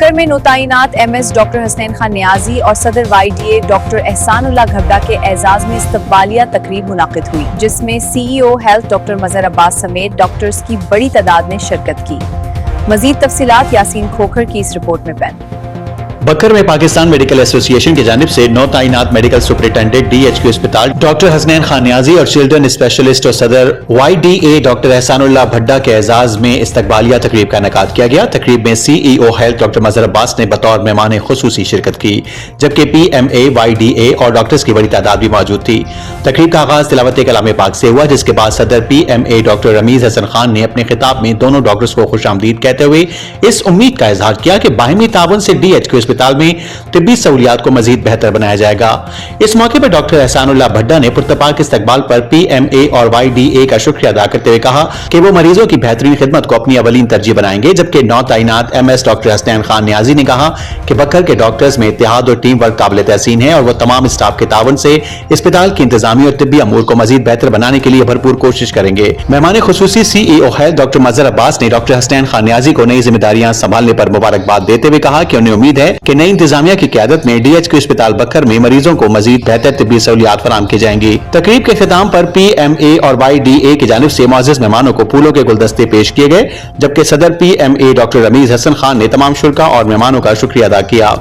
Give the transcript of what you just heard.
बकर में नौताइनात MS doctor Hasnain Khan Niazi और सदर YDA डॉक्टर एहसानुल्लाह घबड़ा के एजाज में इस्तकबालिया तकरीब मुनाकिद हुई, जिसमें CEO हेल्थ डॉक्टर मजहर अब्बास समेत डॉक्टर्स की बड़ी तादाद ने शिरकत की। मजीद तफसीलात यासीन खोखर की इस रिपोर्ट में पेश। बकर में पाकिस्तान मेडिकल एसोसिएशन की जानिब से नौ तैनात मेडिकल सुपरिटेंडेंट DHQ अस्पताल डॉक्टर हसनैन खान नियाजी और चिल्ड्रन स्पेशलिस्ट और सदर YDA डॉक्टर एहसानुल्लाह भड्डा के एजाज में इस्तकबालिया तकरीब का इनेकाद किया गया। तकरीब में CEO हेल्थ डॉक्टर मजहर अब्बास ने बतौर मेहमान खुसूसी शिरकत की, जबकि PMA YDA और डॉक्टर्स की बड़ी तादाद भी मौजूद थी। तकरीब का आगाज तिलावत कलाम पाक से हुआ, जिसके बाद सदर PMA डॉक्टर रमीज हसन खान ने अपने खिताब में दोनों डॉक्टर्स को खुशामदीद कहते हुए इस उम्मीद का इजहार किया कि बाहिमी ताउन से DHQ अस्पताल में तिब्बी सहूलियात को मजीद बेहतर बनाया जाएगा। इस मौके पर डॉक्टर एहसानुल्लाह भड्डा ने पुरतपाक इस्तकबाल पर PMA और YDA का शुक्रिया अदा करते हुए कहा कि वो मरीजों की बेहतरीन खिदमत को अपनी अवलीन तरजीह बनाएंगे। जबकि नौ तैनात MS डॉक्टर हसनैन खान नियाजी ने कहा कि बकर के डॉक्टर्स में इत्तेहाद और टीम वर्क काबिल तहसीन है और वो तमाम स्टाफ के ताउन से अस्पताल की इंतजामी और तिब्बी अमूर को मजीद बेहतर बनाने के लिए भरपूर कोशिश करेंगे। मेहमान खुसूसी CEO हेल्थ डॉक्टर मजहर अब्बास ने डॉक्टर हसनैन खान नियाजी को नई जिम्मेदारियां संभालने पर मुबारकबाद देते हुए कहा कि उन्हें उम्मीद है कि नई इंतजामिया की क़यादत में DHQ अस्पताल बकर में मरीजों को मजीद बेहतर तिब्बी सहूलियात फराहम की जाएंगी। तकरीब के खिताम पर PMA और YDA की जानिब से मुअज़्ज़ज़ मेहमानों को फूलों के गुलदस्ते पेश किए गए, जबकि सदर PMA डॉक्टर रमीज हसन खान ने तमाम शुरा और मेहमानों का शुक्रिया अदा किया।